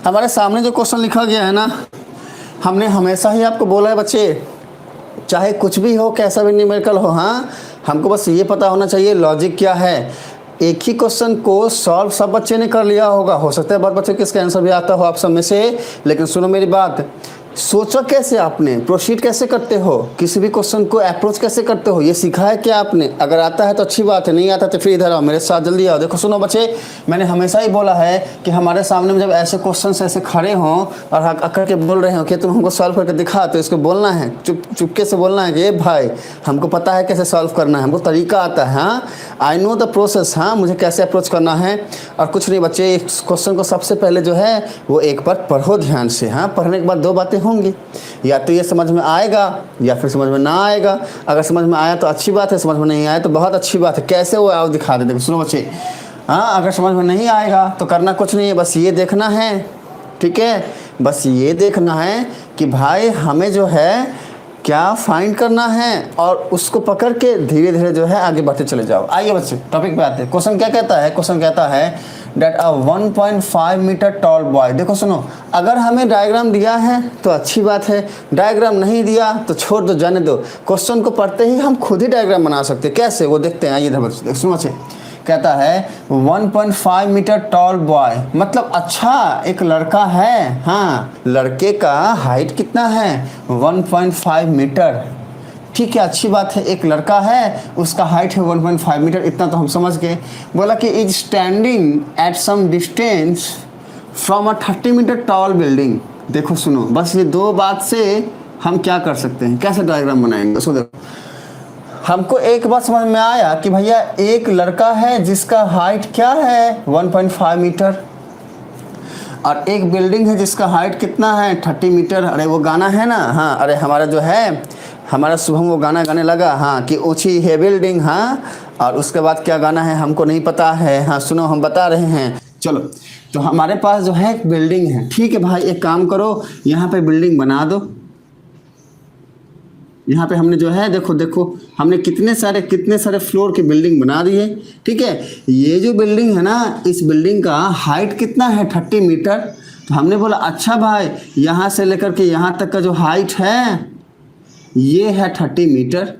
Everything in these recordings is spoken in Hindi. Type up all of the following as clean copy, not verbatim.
हमारे सामने जो क्वेश्चन लिखा गया है ना, हमने हमेशा ही आपको बोला है बच्चे, चाहे कुछ भी हो, कैसा भी न्यूमेरिकल हो, हाँ हमको बस ये पता होना चाहिए लॉजिक क्या है। एक ही क्वेश्चन को सॉल्व सब बच्चे ने कर लिया होगा, हो सकता है बहुत बच्चे को इसका आंसर भी आता हो आप सब में से, लेकिन सुनो मेरी बात, सोचा कैसे आपने, प्रोसीड कैसे करते हो, किसी भी क्वेश्चन को अप्रोच कैसे करते हो, ये सीखा है क्या आपने? अगर आता है तो अच्छी बात है, नहीं आता तो फिर इधर आओ मेरे साथ, जल्दी आओ। देखो सुनो बच्चे, मैंने हमेशा ही बोला है कि हमारे सामने में जब ऐसे क्वेश्चन ऐसे खड़े हों और आकर के बोल रहे हो कि तुम हमको सॉल्व करके दिखा, तो इसको बोलना है, चुपके से बोलना है कि ये भाई हमको पता है कैसे सॉल्व करना है, हमको तरीका आता है, हाँ आई नो द प्रोसेस, हाँ मुझे कैसे अप्रोच करना है। और कुछ नहीं बच्चे, इस क्वेश्चन को सबसे पहले जो है वो एक बार पढ़ो ध्यान से, हाँ पढ़ने के बाद दो बातें होंगी, या तो ये समझ में आएगा या फिर समझ में ना आएगा। अगर समझ में आया तो अच्छी बात है, समझ में नहीं आया तो बहुत अच्छी बात है। कैसे वो आओ दिखा दे। देखो सुनो बच्चे, हाँ अगर समझ में नहीं आएगा तो करना कुछ नहीं है, बस ये देखना है, ठीक है, बस ये देखना है कि भाई हमें जो है क्या फाइंड करना है, और उसको पकड़ के धीरे धीरे जो है आगे बढ़ते चले जाओ। आइए बच्चे टॉपिक पे आते हैं। क्वेश्चन क्या कहता है? क्वेश्चन कहता है डेट अ 1.5 मीटर टॉल बॉय। देखो सुनो, अगर हमें डायग्राम दिया है तो अच्छी बात है, डायग्राम नहीं दिया तो छोड़ दो, जाने दो। क्वेश्चन को पढ़ते ही हम खुद ही डायग्राम बना सकते हैं, कैसे वो देखते हैं। आइए इधर बच्चे सुनो बच्चे, कहता है 1.5 मीटर टॉल बॉय, मतलब अच्छा एक लड़का है, हाँ लड़के का हाइट कितना है 1.5 मीटर, ठीक है अच्छी बात है, एक लड़का है उसका हाइट है 1.5 मीटर, इतना तो हम समझ गए। बोला कि is standing at some distance from a 30 metre tall building. देखो सुनो, बस ये दो बात से हम क्या कर सकते हैं, कैसे डायग्राम बनाएंगे। सो देखो, हमको एक बात समझ में आया कि भैया एक लड़का है जिसका हाइट क्या है 1.5 मीटर, और एक बिल्डिंग है जिसका हाइट कितना है 30 मीटर। अरे वो गाना है ना, हाँ अरे हमारा जो है, हमारा शुभम वो गाना गाने लगा, हाँ कि ऊंची है बिल्डिंग, हाँ और उसके बाद क्या गाना है हमको नहीं पता है, हाँ सुनो हम बता रहे हैं। चलो तो हमारे पास जो है एक बिल्डिंग है, ठीक है भाई एक काम करो, यहाँ पे बिल्डिंग बना दो। यहाँ पे हमने जो है देखो देखो हमने कितने सारे फ्लोर की बिल्डिंग बना दी है, ठीक है। ये जो बिल्डिंग है ना, इस बिल्डिंग का हाइट कितना है 30 मीटर। तो हमने बोला अच्छा भाई यहाँ से लेकर के यहाँ तक का जो हाइट है ये है 30 मीटर,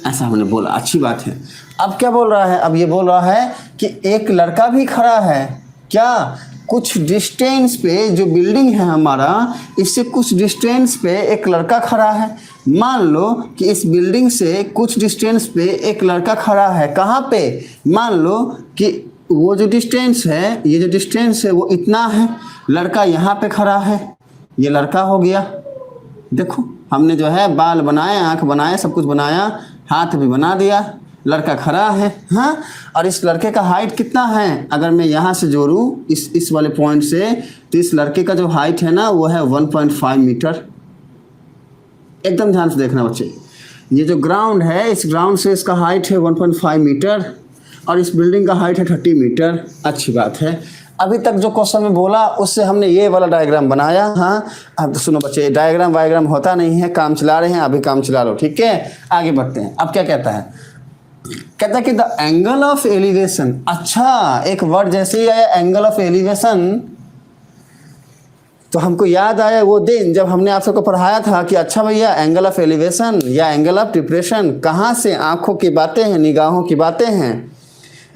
ऐसा हमने बोला, अच्छी बात है। अब क्या बोल रहा है? अब ये बोल रहा है कि एक लड़का भी खड़ा है, क्या कुछ डिस्टेंस पे जो बिल्डिंग है हमारा, इससे कुछ डिस्टेंस पे एक लड़का खड़ा है। मान लो कि इस बिल्डिंग से कुछ डिस्टेंस पे एक लड़का खड़ा है, कहाँ पे? मान लो कि वो जो डिस्टेंस है, ये जो डिस्टेंस है वो इतना है, लड़का यहाँ पे खड़ा है, ये लड़का हो गया। देखो हमने जो है बाल बनाए, आँख बनाए, सब कुछ बनाया, हाथ भी बना दिया, लड़का खड़ा है, हाँ। और इस लड़के का हाइट कितना है, अगर मैं यहाँ से जोड़ूँ इस वाले पॉइंट से, तो इस लड़के का जो हाइट है ना वो है 1.5 मीटर। एकदम ध्यान से देखना बच्चे, ये जो ग्राउंड है, इस ग्राउंड से इसका हाइट है 1.5 मीटर और इस बिल्डिंग का हाइट है 30 मीटर। अच्छी बात है। अभी तक जो क्वेश्चन में बोला उससे हमने ये वाला डायग्राम बनाया, हाँ। अब तो सुनो बच्चे, डायग्राम वायग्राम होता नहीं है, काम चला रहे हैं, अभी काम चला लो, ठीक है। आगे बढ़ते हैं। अब क्या कहता है? कहता है कि द एंगल ऑफ एलिवेशन। अच्छा एक वर्ड जैसे ही आया एंगल ऑफ एलिवेशन, तो हमको याद आया वो दिन जब हमने आप सबको पढ़ाया था कि अच्छा भैया एंगल ऑफ एलिवेशन या एंगल ऑफ डिप्रेशन कहाँ से? आंखों की बातें हैं, निगाहों की बातें हैं।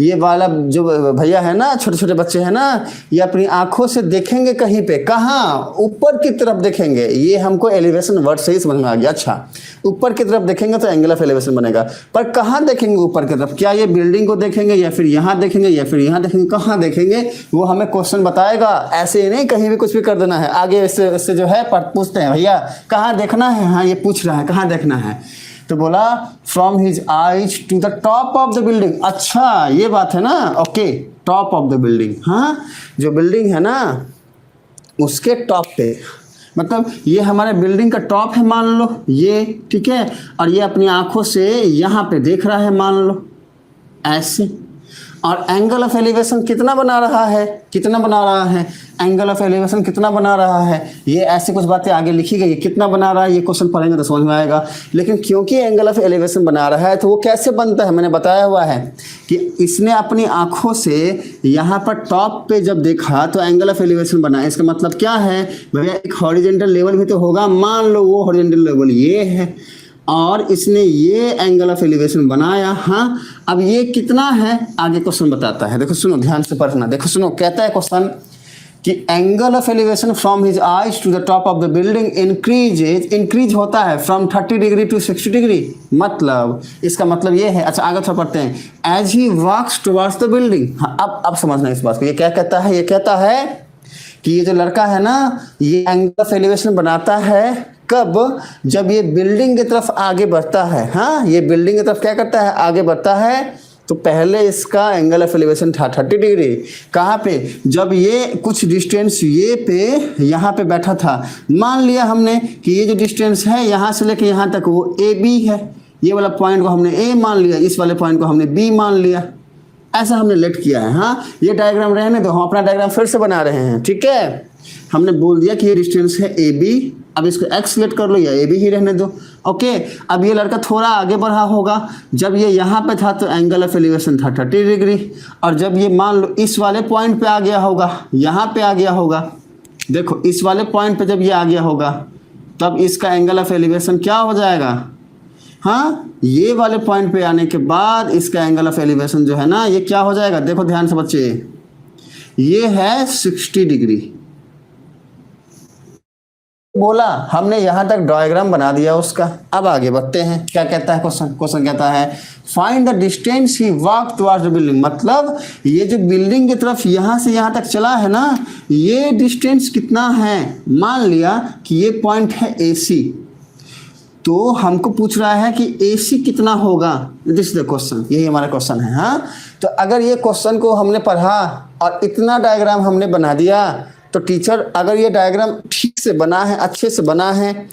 ये वाला जो भैया है ना, छोटे छोटे बच्चे हैं ना, ये अपनी आंखों से देखेंगे कहीं पे, कहाँ? ऊपर की तरफ देखेंगे। ये हमको एलिवेशन वर्ड से ही समझ में आ गया। अच्छा ऊपर की तरफ देखेंगे तो एंगल ऑफ एलिवेशन बनेगा, पर कहाँ देखेंगे ऊपर की तरफ? क्या ये बिल्डिंग को देखेंगे या फिर यहाँ देखेंगे या फिर यहाँ देखेंगे? कहाँ देखेंगे वो हमें क्वेश्चन बताएगा। ऐसे ही नहीं कहीं भी कुछ भी कर देना है। आगे इससे जो है पूछते हैं भैया कहाँ देखना है, हाँ ये पूछ रहा है कहाँ देखना है, तो बोला from his eyes to the top of the building. अच्छा ये बात है ना, okay top of the building, हाँ जो बिल्डिंग है ना उसके टॉप पे, मतलब ये हमारे बिल्डिंग का टॉप है मान लो ये, ठीक है, और ये अपनी आंखों से यहाँ पे देख रहा है मान लो ऐसे, और एंगल ऑफ एलिवेशन कितना बना रहा है, कितना बना रहा है, एंगल ऑफ एलिवेशन कितना बना रहा है, ये ऐसी कुछ बातें आगे लिखी गई, कितना बना रहा है ये क्वेश्चन पढ़ेंगे तो समझ में आएगा। लेकिन क्योंकि एंगल ऑफ एलिवेशन बना रहा है तो वो कैसे बनता है, मैंने बताया हुआ है कि इसने अपनी आंखों से यहाँ पर टॉप पे जब देखा तो एंगल ऑफ एलिवेशन बना। इसका मतलब क्या है भैया, एक हॉरिजेंटल लेवल भी तो होगा, मान लो वो हॉरिजेंटल लेवल ये है और इसने ये एंगल ऑफ एलिवेशन बनाया। हाँ, अब ये कितना है आगे क्वेश्चन बताता है, देखो सुनो ध्यान से पढ़ना, देखो सुनो, कहता है क्वेश्चन कि angle of elevation from his eyes to the top of the building increase होता है फ्रॉम 30 डिग्री टू 60 डिग्री। मतलब इसका मतलब ये है, अच्छा आगे थोड़ा पढ़ते हैं, as he walks towards the building. हाँ, अब समझना इस बात को, ये क्या कहता है, ये कहता है कि ये जो लड़का है ना ये एंगल ऑफ एलिवेशन बनाता है कब, जब ये बिल्डिंग की तरफ आगे बढ़ता है। हाँ, ये बिल्डिंग की तरफ क्या करता है, आगे बढ़ता है। तो पहले इसका एंगल ऑफ एलिवेशन था 30 डिग्री, कहाँ पे, जब ये कुछ डिस्टेंस ये पे यहाँ पे बैठा था। मान लिया हमने कि ये जो डिस्टेंस है यहाँ से लेके यहाँ तक वो ए बी है, ये वाला पॉइंट को हमने ए मान लिया, इस वाले पॉइंट को हमने बी मान लिया, ऐसा हमने लेट किया है। हाँ, ये डायग्राम रहने दो, हम अपना डायग्राम फिर से बना रहे हैं, ठीक है। हमने बोल दिया कि ये डिस्टेंस है ए बी, अब इसको एक्स सिलेक्ट कर लो या ए बी ही रहने दो। ओके, अब ये लड़का थोड़ा आगे बढ़ा होगा, जब ये यहाँ पे था तो एंगल ऑफ एलिवेशन था 30 डिग्री, और जब ये मान लो इस वाले पॉइंट पे आ गया होगा, यहाँ पे आ गया होगा, देखो इस वाले पॉइंट पे जब ये आ गया होगा तब इसका एंगल ऑफ एलिवेशन क्या हो जाएगा। हाँ, ये वाले पॉइंट पे आने के बाद इसका एंगल ऑफ एलिवेशन जो है ना ये क्या हो जाएगा, देखो ध्यान से बच्चे, ये है 60 डिग्री। बोला हमने यहाँ तक डायग्राम बना दिया उसका। अब आगे बढ़ते हैं, क्या कहता है क्वेश्चन कहता है find the distance he walk towards the building. मतलब ये जो बिल्डिंग की तरफ यहाँ से यहाँ तक चला है ना, ये डिस्टेंस कितना है। मान लिया कि ये पॉइंट है ए सी, तो हमको पूछ रहा है कि ए सी कितना होगा। दिस इज द क्वेश्चन, यही हमारा क्वेश्चन है। हाँ, तो अगर ये क्वेश्चन को हमने पढ़ा और इतना डायग्राम हमने बना दिया तो टीचर, अगर ये डायग्राम ठीक से बना है, अच्छे से बना है,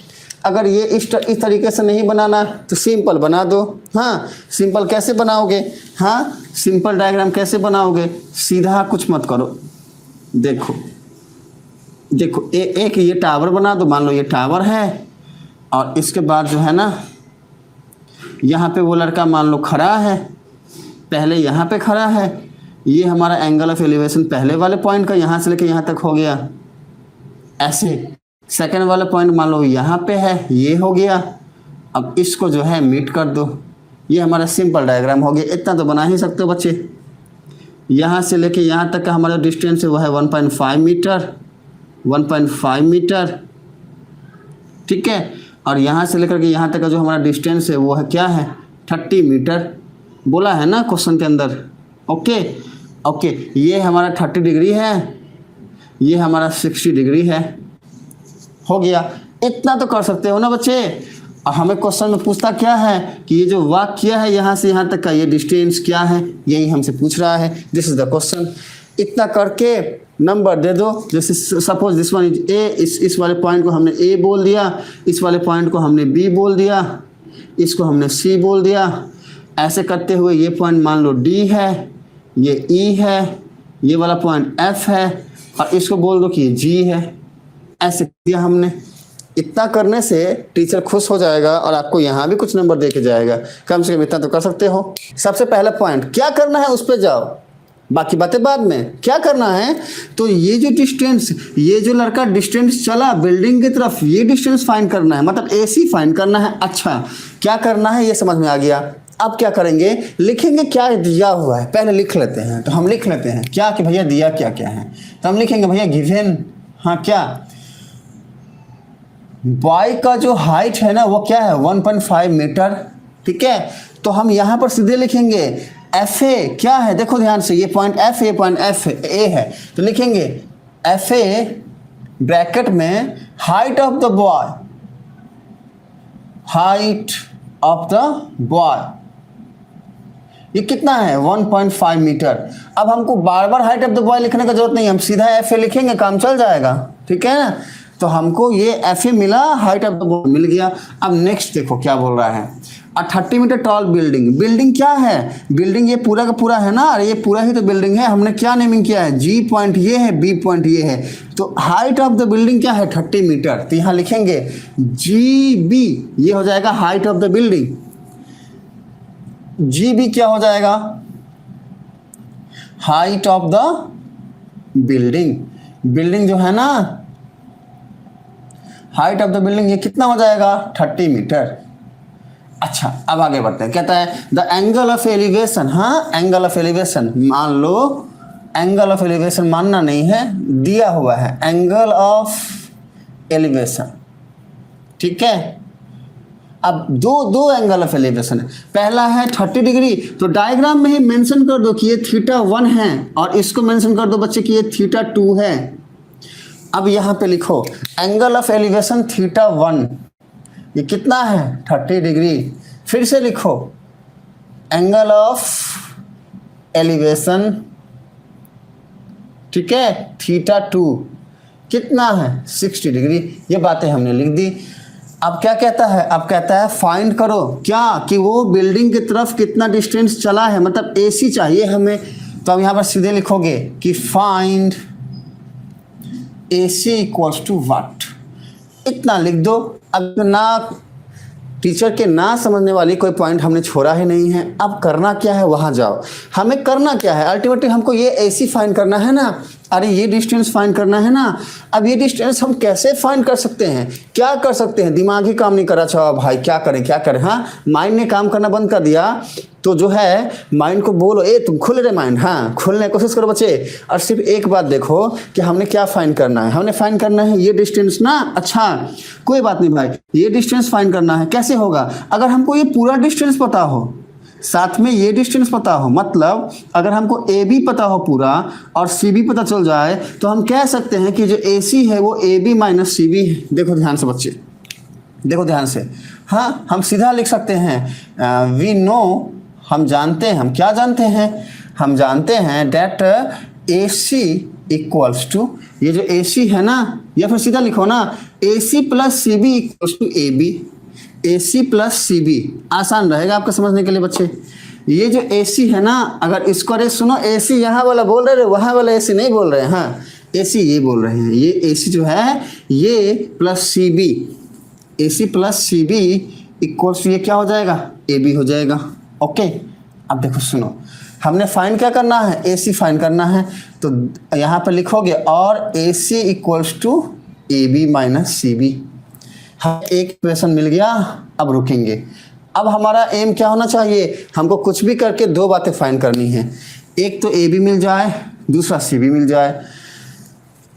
अगर ये इस तरीके से नहीं बनाना तो सिंपल बना दो। हाँ, सिंपल कैसे बनाओगे, हाँ सिंपल डायग्राम कैसे बनाओगे, सीधा कुछ मत करो। देखो एक ये टावर बना दो, मान लो ये टावर है और इसके बाद जो है ना यहाँ पे वो लड़का मान लो खड़ा है, पहले यहाँ पे खड़ा है, ये हमारा एंगल ऑफ एलिवेशन पहले वाले पॉइंट का यहाँ से लेके यहाँ तक हो गया, ऐसे सेकंड वाला पॉइंट मान लो यहाँ पे है, ये हो गया। अब इसको जो है मीट कर दो, ये हमारा सिंपल डायग्राम हो गया। इतना तो बना ही सकते हो बच्चे। यहाँ से लेके यहाँ तक का हमारा डिस्टेंस है वो है 1.5 मीटर, 1.5 मीटर, ठीक है। और यहाँ से लेकर के यहाँ तक का जो हमारा डिस्टेंस है वो है क्या है, 30 मीटर बोला है ना क्वेश्चन के अंदर। ओके, ये हमारा 30 डिग्री है, ये हमारा 60 डिग्री है, हो गया। इतना तो कर सकते हो ना बच्चे। और हमें क्वेश्चन में पूछता क्या है कि ये जो वाक किया है यहाँ से यहाँ तक का ये डिस्टेंस क्या है, यही हमसे पूछ रहा है। This is the question. इतना करके नंबर दे दो। जैसे suppose this one is a, इस वाले पॉइंट को हमने ए बोल दिया, इस वाले पॉइंट को हमने बी बोल दिया, इसको हमने सी बोल दिया। ऐसे करते हुए ये पॉइंट मान लो डी है, ये ई है, ये वाला पॉइंट एफ है और इसको बोल दो कि ये जी है। ऐसे किया हमने। इतना करने से टीचर खुश हो जाएगा और आपको यहाँ भी कुछ नंबर दे के जाएगा। कम से कम इतना तो कर सकते हो। सबसे पहला पॉइंट क्या करना है उस पर जाओ, बाकी बातें बाद में। क्या करना है तो ये जो डिस्टेंस, ये जो लड़का डिस्टेंस चला बिल्डिंग की तरफ, ये डिस्टेंस फाइंड करना है, मतलब एसी फाइंड करना है। अच्छा क्या करना है ये समझ में आ गया। अब क्या करेंगे, लिखेंगे क्या दिया हुआ है, पहले लिख लेते हैं। तो हम लिख लेते हैं क्या कि भैया दिया क्या क्या है। तो हम लिखेंगे भैया गिवन, हाँ क्या, बॉय का जो हाइट है ना वो क्या है 1.5 मीटर, ठीक है। तो हम यहाँ पर सीधे लिखेंगे एफ ए क्या है, देखो ध्यान से, ये पॉइंट एफ, ये पॉइंट एफ ए है, तो लिखेंगे एफ ए ब्रैकेट में height of the boy, height of the boy ये कितना है 1.5 मीटर। अब हमको बार बार हाइट ऑफ द बॉय लिखने का जरूरत नहीं, हम सीधा एफ ए लिखेंगे, काम चल जाएगा, ठीक है ना। तो हमको ये एफ ए मिला, हाइट ऑफ द बॉय मिल गया। अब नेक्स्ट देखो क्या बोल रहा है, और 30 मीटर टॉल बिल्डिंग, बिल्डिंग क्या है, बिल्डिंग ये पूरा का पूरा है ना, अरे ये पूरा ही तो बिल्डिंग है, हमने क्या नेमिंग किया है, जी पॉइंट ये है, बी पॉइंट ये है, तो हाइट ऑफ द बिल्डिंग क्या है 30 मीटर, तो यहाँ लिखेंगे जी बी, ये हो जाएगा height of the building, G B क्या हो जाएगा, height of the building, building जो है ना, हाइट ऑफ द बिल्डिंग ये कितना हो जाएगा 30 मीटर। अच्छा अब आगे बढ़ते हैं, कहता है द एंगल ऑफ एलिवेशन, हाँ एंगल ऑफ एलिवेशन, मान लो एंगल ऑफ एलिवेशन मानना नहीं है, दिया हुआ है एंगल ऑफ एलिवेशन, ठीक है। अब दो एंगल ऑफ एलिवेशन है, पहला है 30 डिग्री, तो डायग्राम में ही मेंशन कर दो कि ये θ1 है, और इसको मेंशन कर दो बच्चे कि ये θ2 है। अब यहाँ पे लिखो एंगल ऑफ एलिवेशन θ1, ये कितना है 30 डिग्री, फिर से लिखो एंगल ऑफ एलिवेशन, ठीक है, θ2 कितना है 60 डिग्री, ये बातें हमने लिख दी। अब क्या कहता है, अब कहता है फाइंड करो क्या, कि वो बिल्डिंग की तरफ कितना डिस्टेंस चला है, मतलब AC चाहिए हमें, तो अब यहाँ पर सीधे लिखोगे कि फाइंड AC इक्वल्स टू वाट, इतना लिख दो। अब ना टीचर के ना समझने वाली कोई पॉइंट हमने छोड़ा ही नहीं है, अब करना क्या है वहाँ जाओ, हमें करना क्या है, अल्टीमेटली हमको ये AC फाइंड करना है ना, अरे ये डिस्टेंस फाइंड करना है ना। अब ये डिस्टेंस हम कैसे फाइंड कर सकते हैं, क्या कर सकते हैं, दिमाग ही काम नहीं कर रहा, अच्छा भाई क्या करें, हाँ माइंड ने काम करना बंद कर दिया, तो जो है माइंड को बोलो ए तुम खुल रहे माइंड, हाँ खुलने की कोशिश करो बच्चे, और सिर्फ एक बात देखो कि हमने क्या फाइंड करना है, हमने फाइंड करना है ये डिस्टेंस ना, अच्छा कोई बात नहीं भाई, ये डिस्टेंस फाइंड करना है, कैसे होगा, अगर हमको ये पूरा डिस्टेंस पता हो, साथ में ये डिस्टेंस पता हो, मतलब अगर हमको AB पता हो पूरा और CB पता चल जाए, तो हम कह सकते हैं कि जो AC है वो AB माइनस CB है। देखो ध्यान से बच्चे, देखो ध्यान से, हाँ हम सीधा लिख सकते हैं वी नो, हम जानते हैं, हम क्या जानते हैं, हम जानते हैं डेट AC इक्वल्स टू, ये जो AC है ना, या फिर सीधा लिखो ना AC plus CB equals to AB, AC plus CB, आसान रहेगा आपका समझने के लिए बच्चे। ये जो AC है ना, अगर इसको अरे सुनो AC यहाँ वाला बोल रहे, वहाँ वाला AC नहीं बोल रहे हैं, हाँ AC ये बोल रहे हैं, ये AC जो है ये plus CB, AC plus CB equals ये क्या हो जाएगा AB हो जाएगा, ओके। अब देखो सुनो, हमने फाइंड क्या करना है, AC फाइंड करना है, तो यहाँ पर लिखोगे और AC equals to AB minus CB, हमें एक इक्वेशन मिल गया। अब रुकेंगे, अब हमारा एम क्या होना चाहिए, हमको कुछ भी करके दो बातें फाइंड करनी है, एक तो AB मिल जाए, दूसरा CB मिल जाए।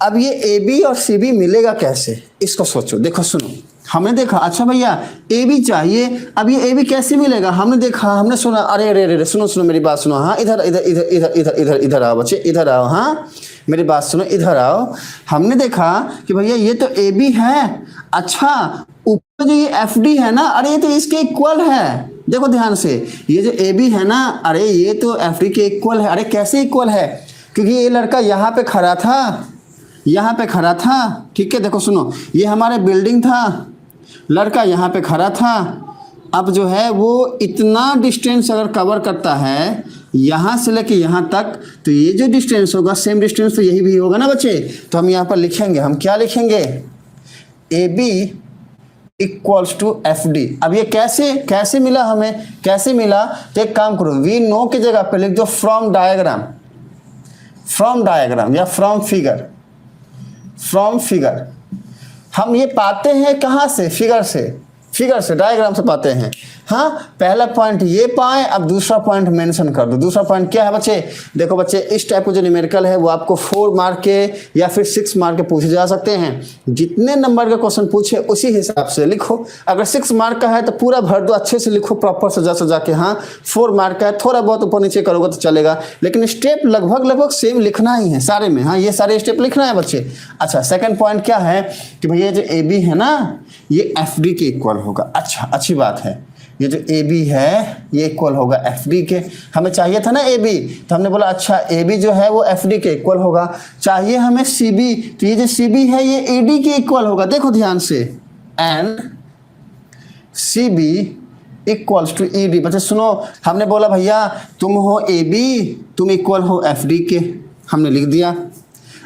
अब ये AB और CB मिलेगा कैसे, इसको सोचो, देखो सुनो, हमने देखा अच्छा भैया AB चाहिए, अब ये AB कैसे मिलेगा, हमने देखा, हमने सुना, अरे अरे अरे सुनो मेरी बात सुनो, हाँ इधर इधर इधर इधर इधर इधर इधर आओ बच्चे, इधर आओ, हाँ मेरी बात सुनो, इधर आओ। हमने देखा कि भैया ये तो AB है, अच्छा ऊपर जो ये FD है ना, अरे ये तो इसके इक्वल है, देखो ध्यान से, ये जो AB है ना, अरे ये तो FD के इक्वल है। अरे कैसे इक्वल है, क्योंकि ये लड़का यहाँ पे खड़ा था, यहाँ पे खड़ा था, ठीक है। देखो सुनो, ये हमारे बिल्डिंग था, लड़का यहाँ पे खड़ा था, अब जो है वो इतना डिस्टेंस अगर कवर करता है यहाँ से लेके यहाँ तक, तो ये जो डिस्टेंस होगा सेम डिस्टेंस तो यही भी होगा ना बच्चे। तो हम यहाँ पर लिखेंगे, हम क्या लिखेंगे, AB इक्वल्स टू FD। अब ये कैसे मिला हमें, कैसे मिला, तो एक काम करो, वी नो की जगह पे लिख दो फ्रॉम डायग्राम या फ्रॉम फिगर। हम ये पाते हैं कहाँ से, फिगर से डायग्राम से पाते हैं, हाँ पहला पॉइंट ये पाएं, अब दूसरा पॉइंट मेंशन कर दो। दूसरा पॉइंट क्या है बच्चे, देखो बच्चे इस टाइप का जो न्यूमेरिकल है वो आपको 4 मार्क के या फिर 6 मार्क के पूछे जा सकते हैं। जितने नंबर का क्वेश्चन पूछे उसी हिसाब से लिखो। अगर 6 मार्क का है तो पूरा भर दो, अच्छे से लिखो, प्रॉपर सजा के। हाँ 4 मार्क का है, थोड़ा बहुत ऊपर नीचे करोगे तो चलेगा, लेकिन स्टेप लगभग सेम लिखना ही है सारे में। हाँ ये सारे स्टेप लिखना है बच्चे। अच्छा सेकंड पॉइंट क्या है कि भैया जो AB है ना ये FD के इक्वल होगा। अच्छा अच्छी बात है, ये जो AB है ये इक्वल होगा FD के। हमें चाहिए था ना AB, तो हमने बोला अच्छा AB जो है वो FD के इक्वल होगा। चाहिए हमें CB, तो ये जो CB है ये AD के इक्वल होगा। देखो ध्यान से, and CB equals to E D. बच्चे सुनो, हमने बोला भैया तुम हो ए बी, तुम इक्वल हो एफ डी के, हमने लिख दिया।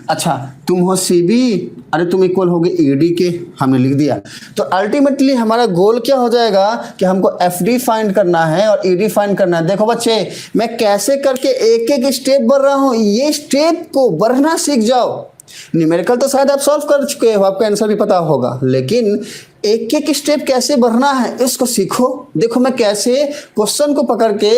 अच्छा तुम हो सी बी, अरे तुम इक्वल होगे ई डी के, हमने लिख दिया। तो अल्टीमेटली हमारा गोल क्या हो जाएगा कि हमको एफ डी फाइंड करना है और ई डी फाइंड करना है। देखो बच्चे, मैं कैसे करके एक एक स्टेप बढ़ रहा हूँ, ये स्टेप को बढ़ना सीख जाओ। न्यूमेरिकल तो शायद आप सॉल्व कर चुके हो, आपको आंसर भी पता होगा, लेकिन एक एक स्टेप कैसे बढ़ना है इसको सीखो। देखो मैं कैसे क्वेश्चन को पकड़ के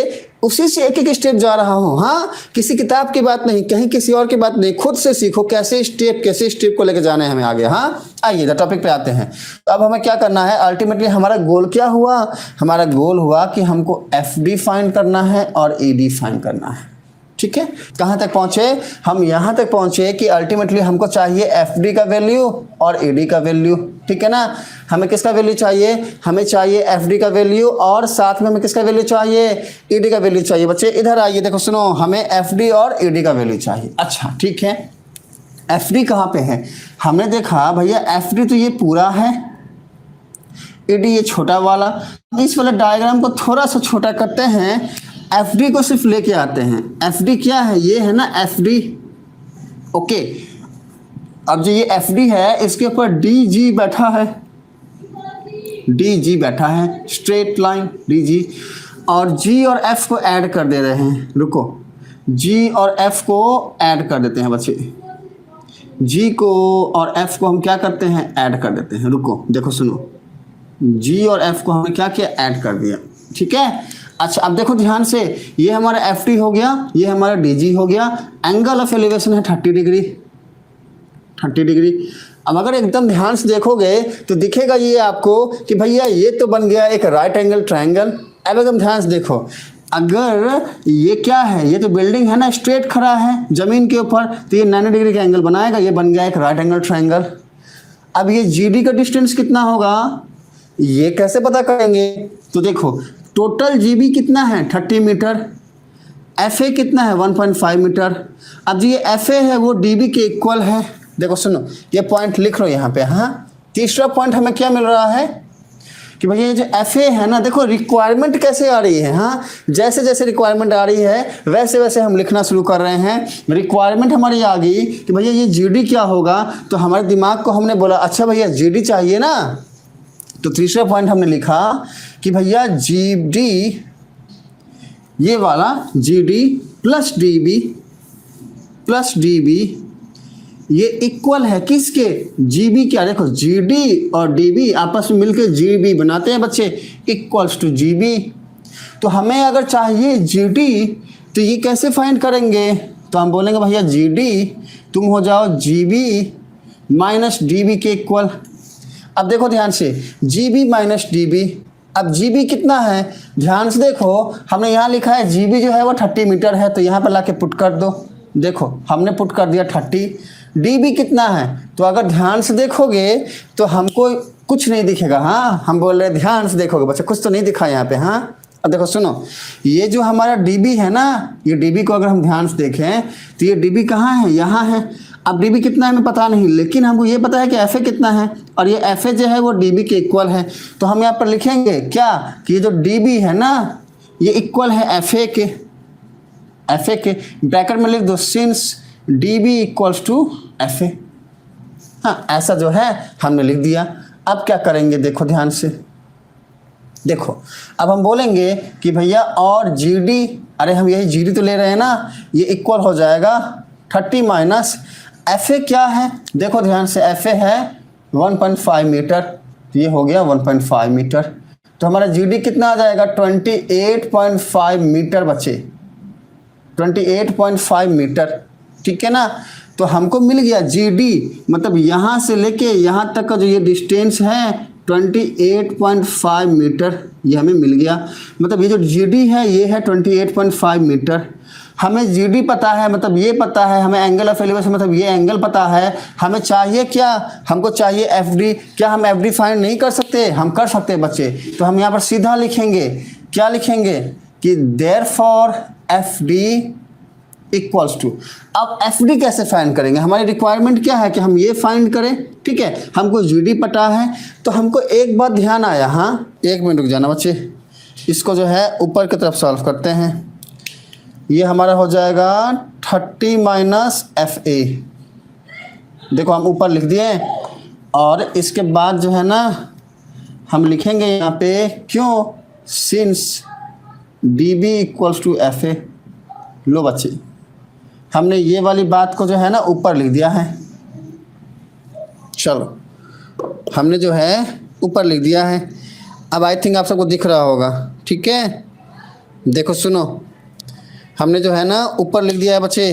उसी से एक एक स्टेप जा रहा हूँ। हाँ, किसी किताब की बात नहीं, कहीं किसी और की बात नहीं, खुद से सीखो कैसे स्टेप को लेकर जाना है हमें आगे। हाँ, आइए टॉपिक पे आते हैं। तो अब हमें क्या करना है, अल्टीमेटली हमारा गोल क्या हुआ, हमारा गोल हुआ कि हमको एफ डी फाइंड करना है और ई डी फाइंड करना है। ठीक है, कहाँ तक पहुंचे हम, यहाँ तक पहुंचे कि अल्टीमेटली हमको चाहिए एफ डी का वैल्यू और ई डी का वैल्यू। ठीक है ना, हमें किसका वैल्यू चाहिए, हमें चाहिए एफ डी का वैल्यू और साथ में हमें किसका वैल्यू चाहिए, ई डी का वैल्यू चाहिए। बच्चे इधर आइए, देखो सुनो, हमें एफ डी और ई डी का वैल्यू चाहिए। अच्छा ठीक है, एफ डी कहाँ पे है, हमने देखा भैया एफ डी तो ये पूरा है, ई डी ये छोटा वाला। इस वाले डायग्राम को थोड़ा सा छोटा करते हैं, एफ डी को सिर्फ लेके आते हैं। एफ डी क्या है, ये है ना एफ डी। ओके, अब जो ये एफ डी है इसके ऊपर डी जी बैठा है, डी जी बैठा है, स्ट्रेट लाइन डी जी, और जी और एफ को ऐड कर दे रहे हैं। रुको, जी और एफ को ऐड कर देते हैं बच्चे, जी को और एफ को हम क्या करते हैं, ऐड कर देते हैं। रुको देखो सुनो, जी और एफ को हमने क्या किया, ऐड कर दिया। ठीक है, अच्छा अब देखो ध्यान से, ये हमारा एफ टी हो गया, ये हमारा डी जी हो गया, एंगल ऑफ एलिवेशन है 30 डिग्री, 30 डिग्री। अब अगर एकदम ध्यान से देखोगे तो दिखेगा ये आपको कि भैया ये तो बन गया एक राइट एंगल ट्रायंगल। अब एकदम ध्यान से देखो, अगर ये क्या है, ये तो बिल्डिंग है ना, स्ट्रेट खड़ा है जमीन के ऊपर, तो ये 90 डिग्री का एंगल बनाएगा, ये बन गया एक राइट एंगल ट्रायंगल। अब ये जी डी का डिस्टेंस कितना होगा, ये कैसे पता करेंगे, तो देखो टोटल जीबी कितना है 30 मीटर, एफ ए कितना है 1.5 मीटर। अब ये एफ ए है वो डी बी के इक्वल है। देखो सुनो, ये पॉइंट लिख लो यहाँ पे। हाँ, तीसरा पॉइंट हमें क्या मिल रहा है कि भैया ये जो एफ ए है ना, देखो रिक्वायरमेंट कैसे आ रही है। हाँ, जैसे जैसे रिक्वायरमेंट आ रही है वैसे वैसे हम लिखना शुरू कर रहे हैं। रिक्वायरमेंट हमारी आ गई कि भैया ये जी डी क्या होगा, तो हमारे दिमाग को हमने बोला अच्छा भैया जी डी चाहिए ना, तो तीसरा पॉइंट हमने लिखा कि भैया जी डी, ये वाला G D plus D B ये इक्वल है किसके, जी बी। क्या देखो, जी डी और डी बी आपस में मिलकर जी बी बनाते हैं बच्चे, इक्वल्स टू जी बी। तो हमें अगर चाहिए जी डी तो ये कैसे फाइंड करेंगे, तो हम बोलेंगे भैया जी डी तुम हो जाओ G B minus D B के इक्वल। अब देखो ध्यान से, G B minus D B, अब जी बी कितना है, ध्यान से देखो, हमने यहाँ लिखा है जी बी जो है वो 30 मीटर है, तो यहाँ पर लाके पुट कर दो। देखो हमने पुट कर दिया 30, डी बी कितना है, तो अगर ध्यान से देखोगे तो हमको कुछ नहीं दिखेगा। हाँ, हम बोल रहे ध्यान से देखोगे बच्चे, कुछ तो नहीं दिखा यहाँ पे। हाँ, अब देखो सुनो, ये जो हमारा डी बी है ना, ये डी बी को अगर हम ध्यान से देखें तो ये डी बी कहाँ है, यहाँ है। अब डी बी कितना है हमें पता नहीं, लेकिन हमको ये पता है कि एफ ए कितना है, और ये एफ ए जो है वो डी बी के इक्वल है। तो हम यहाँ पर लिखेंगे क्या कि ये जो डी बी है ना, ये इक्वल है एफ ए के, एफ ए के ब्रैकेट में लिख दो since D B equals to F A. हाँ, ऐसा जो है हमने लिख दिया। अब क्या करेंगे, देखो ध्यान से देखो, अब हम बोलेंगे कि भैया और जी डी, अरे हम यही जी डी तो ले रहे हैं ना, ये इक्वल हो जाएगा 30 माइनस एफ ए क्या है, देखो ध्यान से, एफ ए है 1.5 मीटर, तो ये हो गया 1.5 मीटर। तो हमारा जी डी कितना आ जाएगा 28.5 मीटर बच्चे, 28.5 मीटर। ठीक है ना, तो हमको मिल गया जी डी, मतलब यहाँ से लेके यहाँ तक का जो ये डिस्टेंस है 28.5 मीटर, ये हमें मिल गया। मतलब ये जो जी डी है ये है 28.5 मीटर। हमें जी डी पता है, मतलब ये पता है, हमें एंगल ऑफ एलिवेशन मतलब ये एंगल पता है। हमें चाहिए क्या, हमको चाहिए एफ डी। क्या हम एफ डी फाइंड नहीं कर सकते, हम कर सकते हैं बच्चे। तो हम यहाँ पर सीधा लिखेंगे, क्या लिखेंगे कि therefore F D equals to. अब एफ डी कैसे फाइंड करेंगे, हमारी रिक्वायरमेंट क्या है कि हम ये फाइंड करें। ठीक है, हमको जी डी पता है, तो हमको एक बात ध्यान आया। हाँ, एक मिनट रुक जाना बच्चे, इसको जो है ऊपर की तरफ सॉल्व करते हैं। ये हमारा हो जाएगा 30 माइनस एफ ए। देखो हम ऊपर लिख दिए और इसके बाद जो है ना हम लिखेंगे यहाँ पे क्यों, since D B equals to F A. लो बच्चे, हमने ये वाली बात को जो है ना ऊपर लिख दिया है। चलो हमने जो है ऊपर लिख दिया है। अब आई थिंक आप सबको दिख रहा होगा, ठीक है। देखो सुनो, हमने जो है ना ऊपर लिख दिया है बच्चे।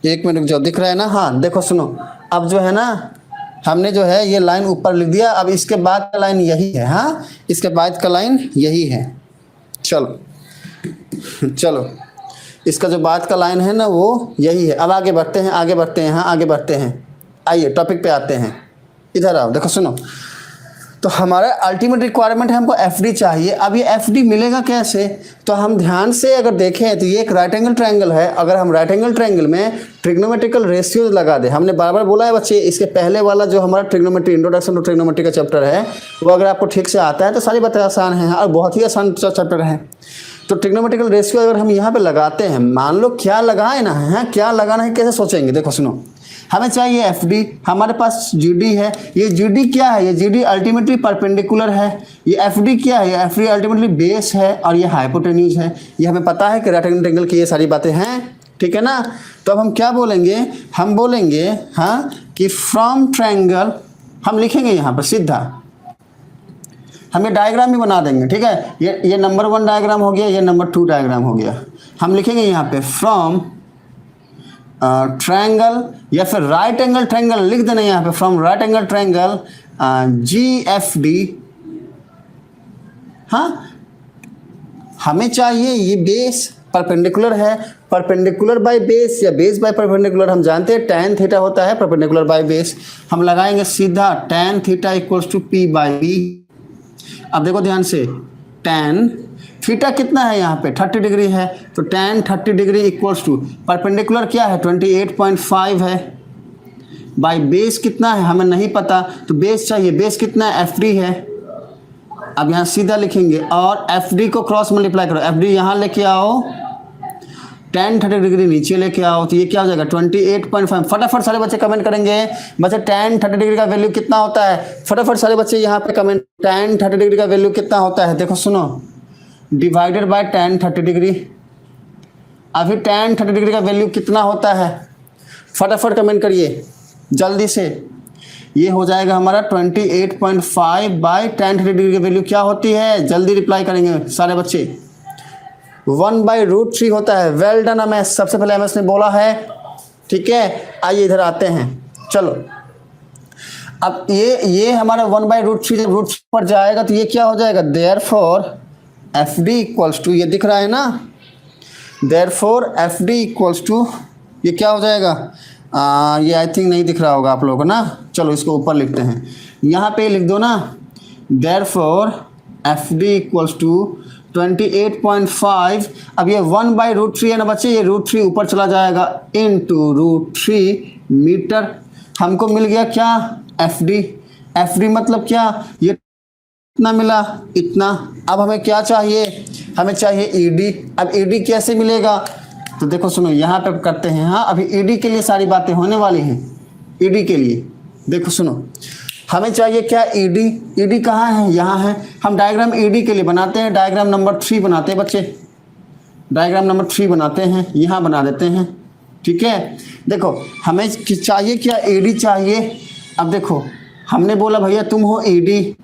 एक मिनट जो दिख रहा है ना, हाँ देखो सुनो, अब जो है ना हमने जो है ये लाइन ऊपर लिख दिया। अब इसके बाद का लाइन यही है, हाँ इसके बाद का लाइन यही है। चलो चलो इसका जो बाद का लाइन है ना वो यही है। अब आगे बढ़ते हैं, आगे बढ़ते हैं, हाँ आगे बढ़ते हैं। आइए टॉपिक पे आते हैं, इधर आओ। देखो सुनो, तो हमारा अल्टीमेट रिक्वायरमेंट है, हमको एफडी चाहिए। अब ये एफडी मिलेगा कैसे, तो हम ध्यान से अगर देखें तो ये एक राइट एंगल ट्रायंगल है। अगर हम राइट एंगल ट्रायंगल में ट्रिग्नोमेट्रिकल रेशियोज लगा दे, हमने बार बार बोला है बच्चे, इसके पहले वाला जो हमारा ट्रिग्नोमेट्री इंट्रोडक्शन टू ट्रिग्नोमेट्री का चैप्टर है वो अगर आपको ठीक से आता है तो सारी बातें आसान हैं और बहुत ही आसान चैप्टर है। तो ट्रिग्नोमेट्रिकल रेशियो अगर हम यहाँ पे लगाते हैं, मान लो क्या लगाए ना है, क्या लगाना है कैसे सोचेंगे। देखो सुनो, हमें चाहिए एफ डी, हमारे पास जी डी है। ये जी डी क्या है, ये जी डी अल्टीमेटली परपेंडिकुलर है। ये एफ डी क्या है, ये एफ डी अल्टीमेटली बेस है और ये हाइपोटेन्यूज है। ये हमें पता है कि राइट एंगल ट्रायंगल की ये सारी बातें हैं, ठीक है ना। तो अब हम क्या बोलेंगे, हम बोलेंगे हाँ कि फ्रॉम ट्रायंगल, हम लिखेंगे यहाँ पर सीधा, हम ये डायग्राम भी बना देंगे, ठीक है। ये नंबर 1 डायग्राम हो गया, ये नंबर 2 डायग्राम हो गया। हम लिखेंगे यहाँ पे फ्रॉम ट्रायंगल या फिर राइट एंगल ट्रायंगल लिख देना यहाँ पे, from right angle triangle G F D. हाँ हमें चाहिए ये बेस परपेंडिकुलर है, परपेंडिकुलर बाय बेस या बेस बाय परपेंडिकुलर। हम जानते हैं tan थीटा होता है परपेंडिकुलर बाय बेस। हम लगाएंगे सीधा tan theta equals to P by B. अब देखो ध्यान से, tan थीटा कितना है यहाँ पे 30 डिग्री है, तो tan 30 degree equals to perpendicular क्या है 28.5 है, बाय बेस कितना है हमें नहीं पता, तो बेस चाहिए, बेस कितना है एफ डी है। अब यहाँ सीधा लिखेंगे और एफ डी को क्रॉस मल्टीप्लाई करो, एफ डी यहाँ लेके आओ, tan 30 डिग्री नीचे लेके आओ, तो ये क्या हो जाएगा 28.5। फटाफट सारे बच्चे कमेंट करेंगे बच्चे tan 30 डिग्री का वैल्यू कितना होता है। फटाफट सारे बच्चे यहाँ पे कमेंट, tan 30 डिग्री का वैल्यू कितना होता है। देखो सुनो, डिवाइडेड बाय tan 30 डिग्री। अभी tan 30 डिग्री का वैल्यू कितना होता है, फटाफट कमेंट करिए जल्दी से। ये हो जाएगा हमारा 28.5 बाय tan 30 डिग्री की वैल्यू क्या होती है, जल्दी रिप्लाई करेंगे सारे बच्चे। 1/√3 होता है। वेल डन एमएस, सबसे पहले एमएस ने बोला है, ठीक है। आइए इधर आते हैं, चलो अब ये हमारा 1/√3 जब रूट पर जाएगा तो ये क्या हो जाएगा, therefore F D equals to, ये दिख रहा है ना, therefore F D equals to, ये क्या हो जाएगा, ये आई थिंक नहीं दिख रहा होगा आप लोगों को ना, चलो इसको ऊपर लिखते हैं, यहाँ पे लिख दो ना, therefore F D equals to 28.5। अब ये 1/√3 है ना बच्चे, ये √3 ऊपर चला जाएगा इनटू √3 मीटर। हमको मिल गया क्या, एफ डी। एफ डी मतलब क्या, ये इतना मिला, इतना। अब हमें क्या चाहिए, हमें चाहिए ई डी। अब ई डी कैसे मिलेगा, तो देखो सुनो यहाँ पे करते हैं। हाँ अभी ई डी के लिए सारी बातें होने वाली हैं। ई डी के लिए देखो सुनो, हमें चाहिए क्या, ई डी। ई डी कहाँ है, यहाँ है। हम डायग्राम ई डी के लिए बनाते हैं, डायग्राम नंबर 3 बनाते हैं बच्चे, डायग्राम नंबर 3 बनाते हैं, यहाँ बना देते हैं, ठीक है। देखो हमें चाहिए क्या, ई डी चाहिए। अब देखो हमने बोला भैया तुम हो ई डी,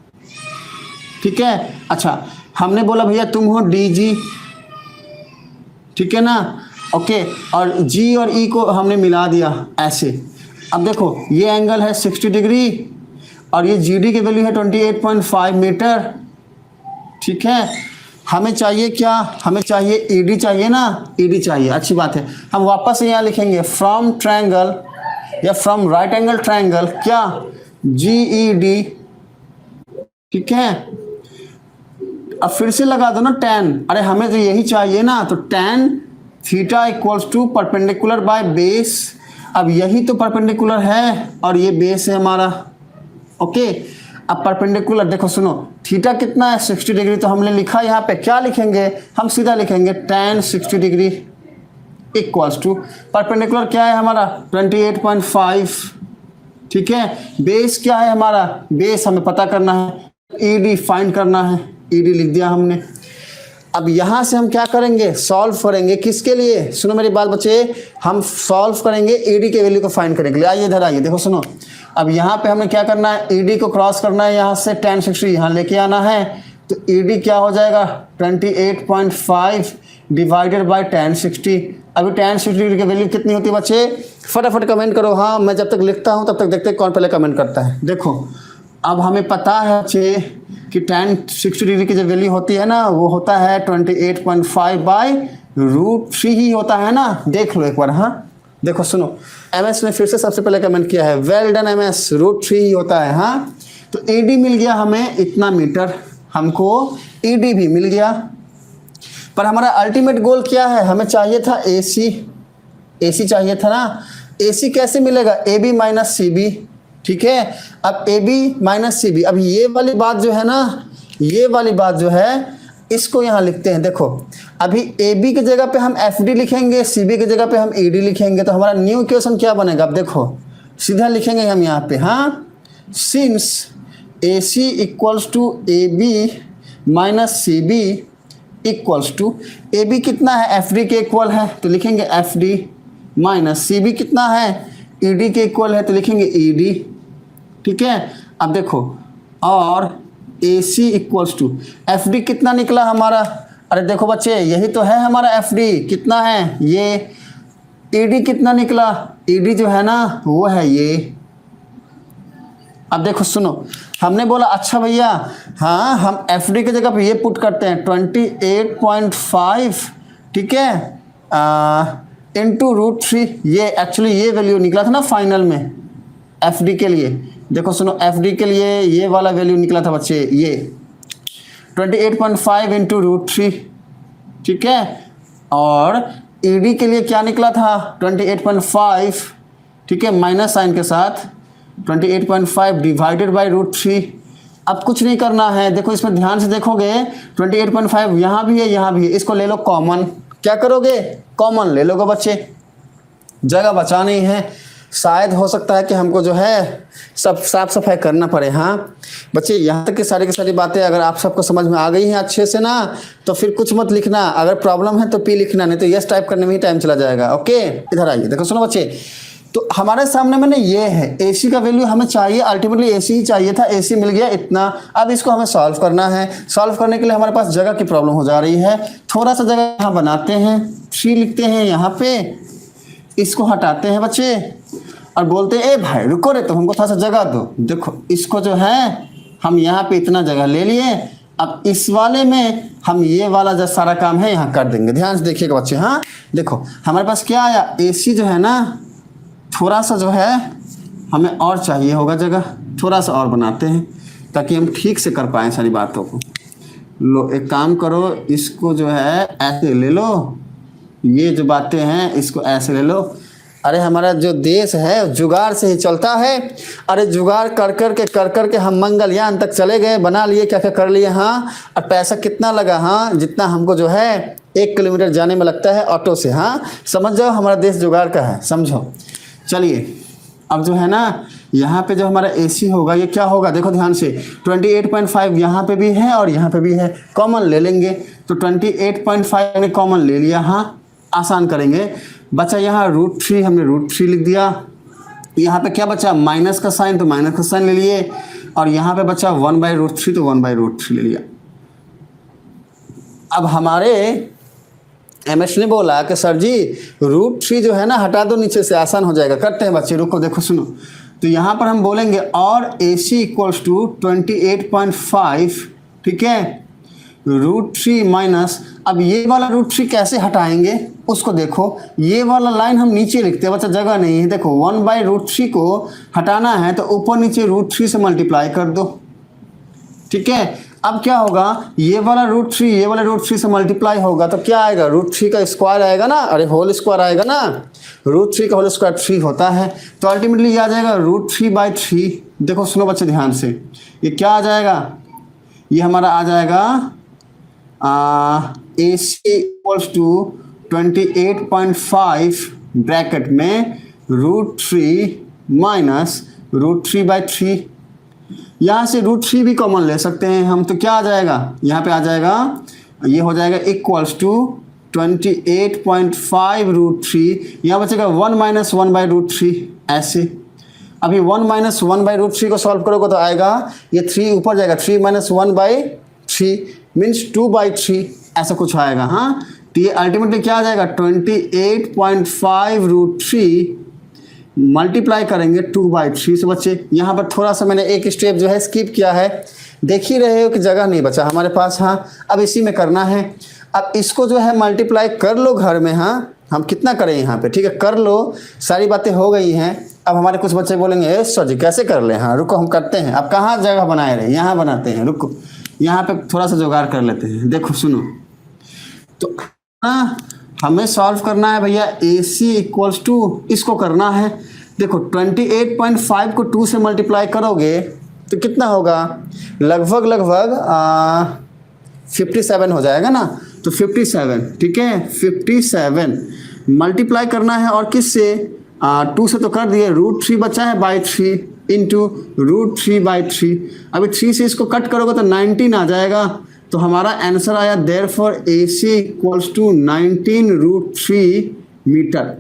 ठीक है। अच्छा हमने बोला भैया तुम हो डी जी, ठीक है ना, ओके। और जी और ई को हमने मिला दिया ऐसे। अब देखो ये एंगल है 60 डिग्री और ये जी डी की वैल्यू है 28.5 मीटर, ठीक है। हमें चाहिए क्या, हमें चाहिए ई डी चाहिए ना, ई डी चाहिए, अच्छी बात है। हम वापस यहाँ लिखेंगे फ्रॉम ट्रायंगल या फ्रॉम राइट एंगल ट्रायंगल क्या, जी ई डी, ठीक है। अब फिर से लगा दो ना tan, अरे हमें तो यही चाहिए ना, तो tan theta equals to perpendicular by base. अब यही तो परपेंडिकुलर है और ये बेस है हमारा, ओके। अब परपेंडिकुलर देखो सुनो, थीटा कितना है 60 डिग्री, तो हमने लिखा यहाँ पे, क्या लिखेंगे हम, सीधा लिखेंगे tan 60 degree equals to perpendicular क्या है हमारा 28.5, ठीक है। बेस क्या है हमारा, बेस हमें पता करना है, ईडी फाइंड करना है, ईडी लिख दिया हमने। अब यहाँ से हम क्या करेंगे, सॉल्व करेंगे किसके लिए, सुनो मेरी बात बच्चे, हम सॉल्व करेंगे ईडी के वैल्यू को फाइंड करने के लिए। आइए इधर आइए, देखो सुनो, अब यहाँ पे हमने क्या करना है, ईडी को क्रॉस करना है, यहाँ से tan 60 यहाँ लेके आना है, तो ईडी क्या हो जाएगा 28.5 डिवाइडेड बाई tan 60। अभी tan 60 डिग्री की वैल्यू कितनी होती है बच्चे, फटाफट कमेंट करो। हाँ, मैं जब तक लिखता हूँ तब तक देखते हैं कौन पहले कमेंट करता है। देखो अब हमें पता है बच्चे कि tan 60 डिग्री की जो वैल्यू होती है ना, वो होता है 28.5 बाई √3 ही होता है ना, देख लो एक बार। हाँ देखो सुनो, MS ने फिर से सबसे पहले कमेंट किया है, वेल डन MS, √3 ही होता है। हाँ तो ED मिल गया हमें इतना मीटर, हमको ED भी मिल गया, पर हमारा अल्टीमेट गोल क्या है, हमें चाहिए था AC चाहिए था ना। AC कैसे मिलेगा, AB माइनस CB, ठीक है। अब AB माइनस CB, अब ये वाली बात जो है ना, ये वाली बात जो है, इसको यहाँ लिखते हैं। देखो अभी AB की जगह पे हम FD लिखेंगे, CB की जगह पे हम ED लिखेंगे, तो हमारा न्यू इक्वेशन क्या बनेगा, अब देखो सीधा लिखेंगे हम यहाँ पे। हाँ, since AC equals to AB minus CB equals to, AB कितना है FD के इक्वल है, तो लिखेंगे FD, माइनस CB कितना है ED के इक्वल है, तो लिखेंगे ED, ठीक है। अब देखो और AC इक्वल्स टू FD कितना निकला हमारा, अरे देखो बच्चे यही तो है हमारा FD, कितना है ये, ED कितना निकला, ED जो है ना वो है ये। अब देखो सुनो, हमने बोला अच्छा भैया हाँ हम FD की जगह पे ये पुट करते हैं 28.5, ठीक है, इंटू √3, ये एक्चुअली ये वैल्यू निकला था ना फाइनल में FD के लिए। देखो सुनो, FD के लिए ये वाला वैल्यू निकला था बच्चे, ये 28.5 इंटू √3, ठीक है। और ED के लिए क्या निकला था 28.5, ठीक है, माइनस साइन के साथ 28.5 डिवाइडेड बाई √3। अब कुछ नहीं करना है, देखो इसमें ध्यान से देखोगे 28.5 यहाँ भी है यहाँ भी है, इसको ले लो कॉमन, क्या करोगे कॉमन ले लोगे बच्चे, जगह बचानी है। शायद हो सकता है कि हमको जो है सब साफ सफाई करना पड़े। हाँ बच्चे, यहाँ तक की सारी बातें अगर आप सबको समझ में आ गई हैं अच्छे से ना, तो फिर कुछ मत लिखना, अगर प्रॉब्लम है तो P लिखना, नहीं तो यस टाइप करने में ही टाइम चला जाएगा। ओके इधर आइए, देखो सुनो बच्चे, तो हमारे सामने मैंने ये है AC का वैल्यू हमें चाहिए, अल्टीमेटली AC ही चाहिए था, AC मिल गया इतना। अब इसको हमें सॉल्व करना है, सॉल्व करने के लिए हमारे पास जगह की प्रॉब्लम हो जा रही है। थोड़ा सा जगह यहाँ बनाते हैं, 3 लिखते हैं यहाँ पे, इसको हटाते हैं बच्चे और बोलते हैं ए भाई रुको रे, तो हमको थोड़ा सा जगह दो। देखो इसको जो है हम यहाँ पे इतना जगह ले लिए, अब इस वाले में हम ये वाला जो सारा काम है यहाँ कर देंगे। ध्यान से देखिएगा बच्चे। हाँ देखो हमारे पास क्या आया, AC जो है ना, थोड़ा सा जो है हमें और चाहिए होगा जगह, थोड़ा सा और बनाते हैं ताकि हम ठीक से कर पाएँ सारी बातों को। लो एक काम करो, इसको जो है ऐसे ले लो, ये जो बातें हैं इसको ऐसे ले लो। अरे हमारा जो देश है जुगाड़ से ही चलता है, अरे जुगाड़ कर कर के हम मंगलयान तक चले गए, बना लिए क्या क्या कर लिए। हाँ और पैसा कितना लगा, हाँ जितना हमको जो है 1 किलोमीटर जाने में लगता है ऑटो से। हाँ समझ जाओ हमारा देश जुगाड़ का है, समझो। चलिए अब जो है ना यहाँ पे जो हमारा AC होगा ये क्या होगा, देखो ध्यान से 28.5 यहाँ पे भी है और यहाँ पे भी है, कॉमन ले लेंगे, तो 28.5 हमने कॉमन ले लिया। हाँ आसान करेंगे, बचा यहाँ √3, हमने √3 लिख दिया। यहाँ पे क्या बचा, माइनस का साइन, तो माइनस का साइन ले लिए, और यहाँ पे बचा 1/√3, तो 1/√3 ले लिया। अब हमारे MS ने बोला कि सर जी √3 जो है ना हटा दो नीचे से, आसान हो जाएगा। करते हैं बच्चे, रुको देखो सुनो, तो यहाँ पर हम बोलेंगे और AC इक्वल्स टू 28.5, ठीक है, √3 माइनस, अब ये वाला √3 कैसे हटाएंगे उसको देखो, ये वाला लाइन हम नीचे लिखते हैं बच्चा, जगह नहीं है। देखो 1/√3 को हटाना है तो ऊपर नीचे √3 से मल्टीप्लाई कर दो, ठीक है। अब क्या होगा, ये वाला √3 ये वाला √3 से मल्टीप्लाई होगा तो क्या आएगा, √3 का स्क्वायर आएगा ना, अरे होल स्क्वायर आएगा ना, √3 का होल स्क्वायर 3 होता है। तो अल्टीमेटली ये आ जाएगा √3/3। देखो सुनो बच्चे ध्यान से, ये क्या आ जाएगा, ये हमारा आ जाएगा AC इक्वल्स टू 28.5 ब्रैकेट में √3 माइनस √3/3। यहाँ से √3 भी कॉमन ले सकते हैं हम, तो क्या आ जाएगा, यहाँ पे आ जाएगा, ये हो जाएगा इक्वल्स टू 28.5 √3, यहाँ बचेगा 1 - 1/√3 ऐसे। अभी 1 - 1/√3 को सॉल्व करोगे तो आएगा, ये 3 ऊपर जाएगा, 3 - 1/3 मीन्स 2/3 ऐसा कुछ आएगा। हाँ, तो ये अल्टीमेटली क्या आ जाएगा, 28.5 √3 मल्टीप्लाई करेंगे 2/3 से। बच्चे यहाँ पर थोड़ा सा मैंने एक स्टेप जो है स्किप किया है, देख ही रहे हो कि जगह नहीं बचा हमारे पास। हाँ, अब इसी में करना है। अब इसको जो है मल्टीप्लाई कर लो घर में। हाँ, हम कितना करें यहाँ पे, ठीक है, कर लो, सारी बातें हो गई हैं। अब हमारे कुछ बच्चे बोलेंगे सर जी कैसे कर ले, हाँ रुको हम करते हैं। अब कहाँ जगह बनाए रहे, यहाँ बनाते हैं, रुको यहाँ पे थोड़ा सा जुगाड़ कर लेते हैं। देखो सुनो, तो हमें सॉल्व करना है भैया AC इक्वल्स टू, इसको करना है। देखो 28.5 को 2 से मल्टीप्लाई करोगे तो कितना होगा, लगभग 57 हो जाएगा ना, तो 57, ठीक है, 57 मल्टीप्लाई करना है। और किस से, 2 से तो कर दिए, √3 बचा है /3 इंटू √3/3। अभी 3 से इसको कट करोगे तो 19 आ जाएगा। तो हमारा आंसर आया therefore AC equals to 19 √3 metre.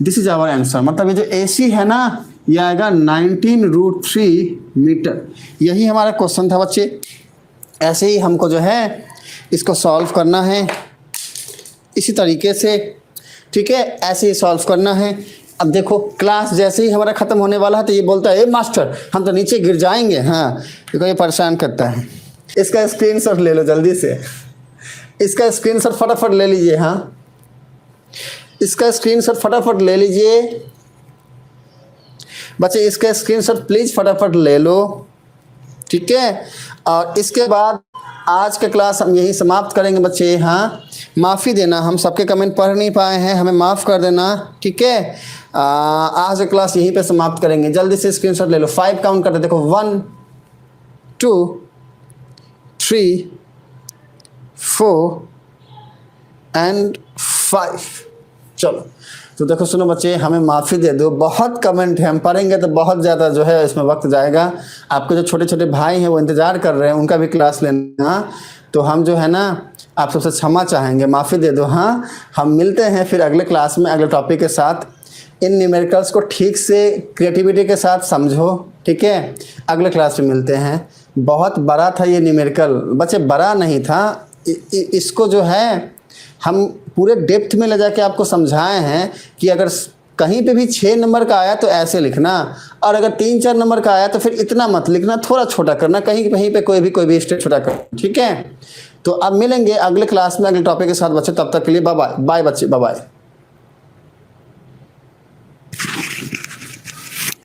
This is our answer. मतलब ये जो AC है ना, ये आएगा 19 √3 मीटर। यही हमारा क्वेश्चन था बच्चे। ऐसे ही हमको जो है इसको सॉल्व करना है इसी तरीके से, ठीक है, ऐसे ही सॉल्व करना है। अब देखो क्लास जैसे ही हमारा ख़त्म होने वाला है तो ये बोलता है ए मास्टर हम तो नीचे गिर जाएंगे। हाँ, देखो ये परेशान करता है। इसका स्क्रीनशॉट ले लो जल्दी से, इसका स्क्रीनशॉट फटाफट ले लीजिए। हाँ, इसका स्क्रीनशॉट फटाफट ले लीजिए बच्चे, इसका स्क्रीनशॉट प्लीज़ फटाफट ले लो, ठीक है। और इसके बाद आज का क्लास हम यही समाप्त करेंगे बच्चे। हाँ, माफ़ी देना, हम सबके कमेंट पढ़ नहीं पाए हैं, हमें माफ़ कर देना, ठीक है। आज का क्लास यहीं पे समाप्त करेंगे। जल्दी से स्क्रीनशॉट ले लो, 5 काउंट करते, देखो 1 2 3 4 एंड 5। चलो, तो देखो सुनो बच्चे, हमें माफ़ी दे दो, बहुत कमेंट है, हम पढ़ेंगे तो बहुत ज़्यादा जो है इसमें वक्त जाएगा। आपके जो छोटे छोटे भाई हैं वो इंतज़ार कर रहे हैं, उनका भी क्लास लेना। तो हम जो है ना आप सबसे क्षमा चाहेंगे, माफ़ी दे दो। हाँ, हम मिलते हैं फिर अगले क्लास में अगले टॉपिक के साथ। इन न्यूमेरिकल्स को ठीक से क्रिएटिविटी के साथ समझो, ठीक है। अगले क्लास में मिलते हैं। बहुत बड़ा था ये न्यूमेरिकल बच्चे, बड़ा नहीं था। इसको जो है हम पूरे डेप्थ में ले जाके आपको समझाए हैं कि अगर कहीं पे भी 6 नंबर का आया तो ऐसे लिखना, और अगर 3-4 नंबर का आया तो फिर इतना मत लिखना, थोड़ा छोटा करना, कहीं कहीं पे कोई भी स्टेप छोटा करना, ठीक है। तो अब मिलेंगे अगले क्लास में अगले टॉपिक के साथ बच्चे, तब तक के लिए बाय बाय। बाय बच्चे, बाय बाय।